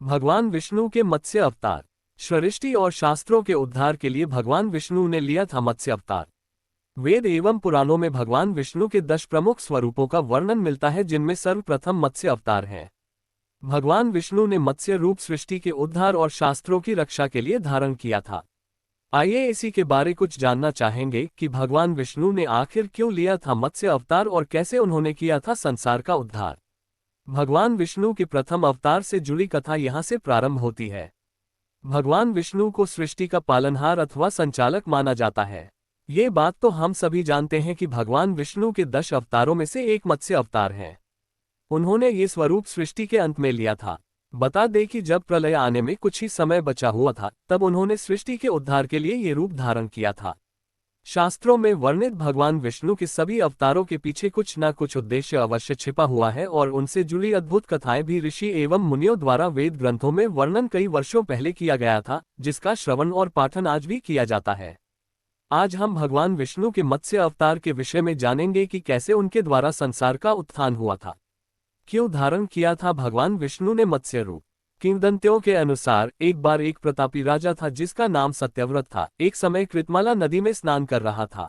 भगवान विष्णु के मत्स्य अवतार। सृष्टि और शास्त्रों के उद्धार के लिए भगवान विष्णु ने लिया था मत्स्य अवतार। वेद एवं पुराणों में भगवान विष्णु के 10 प्रमुख स्वरूपों का वर्णन मिलता है, जिनमें सर्वप्रथम मत्स्य अवतार है। भगवान विष्णु ने मत्स्य रूप सृष्टि के उद्धार और शास्त्रों की रक्षा के लिए धारण किया था। आइए इसी के बारे कुछ जानना चाहेंगे कि भगवान विष्णु ने आखिर क्यों लिया था मत्स्य अवतार और कैसे उन्होंने किया था संसार का उद्धार। भगवान विष्णु के प्रथम अवतार से जुड़ी कथा यहाँ से प्रारंभ होती है। भगवान विष्णु को सृष्टि का पालनहार अथवा संचालक माना जाता है। ये बात तो हम सभी जानते हैं कि भगवान विष्णु के 10 अवतारों में से एक मत्स्य अवतार है। उन्होंने ये स्वरूप सृष्टि के अंत में लिया था। बता दें कि जब प्रलय आने में कुछ ही समय बचा हुआ था, तब उन्होंने सृष्टि के उद्धार के लिए ये रूप धारण किया था। शास्त्रों में वर्णित भगवान विष्णु के सभी अवतारों के पीछे कुछ न कुछ उद्देश्य अवश्य छिपा हुआ है और उनसे जुड़ी अद्भुत कथाएं भी ऋषि एवं मुनियों द्वारा वेद ग्रंथों में वर्णन कई वर्षों पहले किया गया था, जिसका श्रवण और पाठन आज भी किया जाता है। आज हम भगवान विष्णु के मत्स्य अवतार के विषय में जानेंगे कि कैसे उनके द्वारा संसार का उत्थान हुआ था, क्यों धारण किया था भगवान विष्णु ने मत्स्य रूप। किंवदंतियों के अनुसार एक बार एक प्रतापी राजा था जिसका नाम सत्यव्रत था। एक समय कृतमाला नदी में स्नान कर रहा था।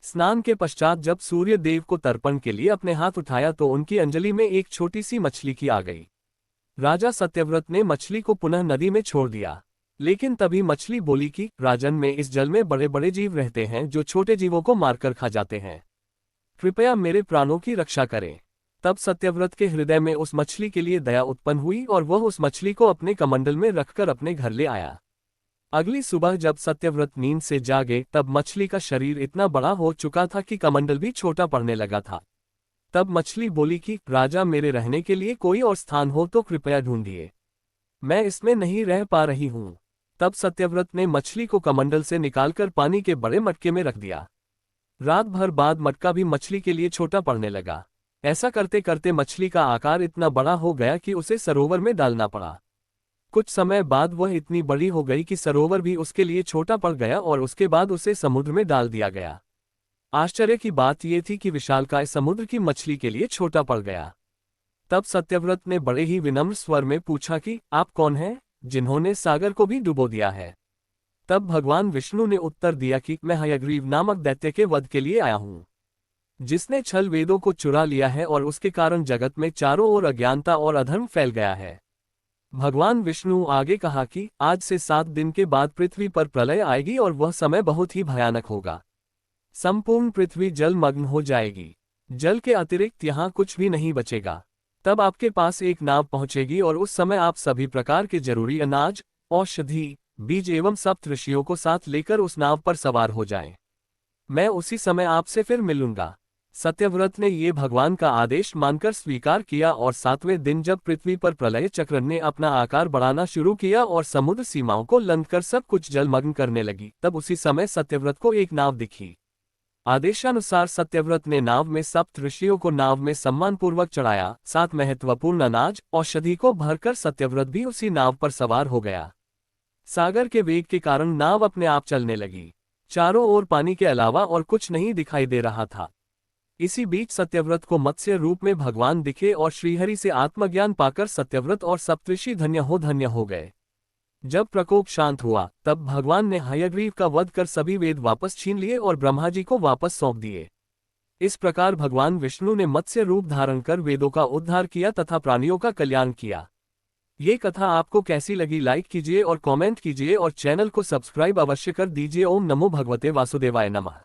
स्नान के पश्चात जब सूर्य देव को तर्पण के लिए अपने हाथ उठाया तो उनकी अंजलि में एक छोटी सी मछली की आ गई। राजा सत्यव्रत ने मछली को पुनः नदी में छोड़ दिया, लेकिन तभी मछली बोली कि राजन, में इस जल में बड़े बड़े जीव रहते हैं जो छोटे जीवों को मारकर खा जाते हैं, कृपया मेरे प्राणों की रक्षा करें। तब सत्यव्रत के हृदय में उस मछली के लिए दया उत्पन्न हुई और वह उस मछली को अपने कमंडल में रखकर अपने घर ले आया। अगली सुबह जब सत्यव्रत नींद से जागे तब मछली का शरीर इतना बड़ा हो चुका था कि कमंडल भी छोटा पड़ने लगा था। तब मछली बोली कि राजा, मेरे रहने के लिए कोई और स्थान हो तो कृपया ढूंढिए, मैं इसमें नहीं रह पा रही हूँ। तब सत्यव्रत ने मछली को कमंडल से निकालकर पानी के बड़े मटके में रख दिया। रात भर बाद मटका भी मछली के लिए छोटा पड़ने लगा। ऐसा करते करते मछली का आकार इतना बड़ा हो गया कि उसे सरोवर में डालना पड़ा। कुछ समय बाद वह इतनी बड़ी हो गई कि सरोवर भी उसके लिए छोटा पड़ गया और उसके बाद उसे समुद्र में डाल दिया गया। आश्चर्य की बात यह थी कि विशालकाय समुद्र की मछली के लिए छोटा पड़ गया। तब सत्यव्रत ने बड़े ही विनम्र स्वर में पूछा कि आप कौन हैं, जिन्होंने सागर को भी डुबो दिया है। तब भगवान विष्णु ने उत्तर दिया कि मैं हयग्रीव नामक दैत्य के वध के लिए आया हूँ, जिसने छल वेदों को चुरा लिया है और उसके कारण जगत में चारों ओर अज्ञानता और अधर्म फैल गया है। भगवान विष्णु आगे कहा कि आज से 7 दिन के बाद पृथ्वी पर प्रलय आएगी और वह समय बहुत ही भयानक होगा। संपूर्ण पृथ्वी जलमग्न हो जाएगी, जल के अतिरिक्त यहाँ कुछ भी नहीं बचेगा। तब आपके पास एक नाव पहुंचेगी और उस समय आप सभी प्रकार के जरूरी अनाज, औषधि, बीज एवं सप्तऋषियों को साथ लेकर उस नाव पर सवार हो जाएं। मैं उसी समय आपसे फिर मिलूंगा। सत्यव्रत ने ये भगवान का आदेश मानकर स्वीकार किया और 7वें दिन जब पृथ्वी पर प्रलय चक्र ने अपना आकार बढ़ाना शुरू किया और समुद्र सीमाओं को लंघकर सब कुछ जलमग्न करने लगी, तब उसी समय सत्यव्रत को एक नाव दिखी। आदेशानुसार सत्यव्रत ने नाव में सप्त ऋषियों को नाव में सम्मानपूर्वक चढ़ाया। 7 महत्वपूर्ण अनाज, औषधि को भरकर सत्यव्रत भी उसी नाव पर सवार हो गया। सागर के वेग के कारण नाव अपने आप चलने लगी। चारों ओर पानी के अलावा और कुछ नहीं दिखाई दे रहा था। इसी बीच सत्यव्रत को मत्स्य रूप में भगवान दिखे और श्रीहरि से आत्मज्ञान पाकर सत्यव्रत और सप्तऋषि धन्य हो गए। जब प्रकोप शांत हुआ तब भगवान ने हयग्रीव का वध कर सभी वेद वापस छीन लिए और ब्रह्मा जी को वापस सौंप दिए। इस प्रकार भगवान विष्णु ने मत्स्य रूप धारण कर वेदों का उद्धार किया तथा प्राणियों का कल्याण किया। ये कथा आपको कैसी लगी, लाइक कीजिए और कमेंट कीजिए और चैनल को सब्सक्राइब अवश्य कर दीजिए। ओम नमो भगवते वासुदेवाय नमः।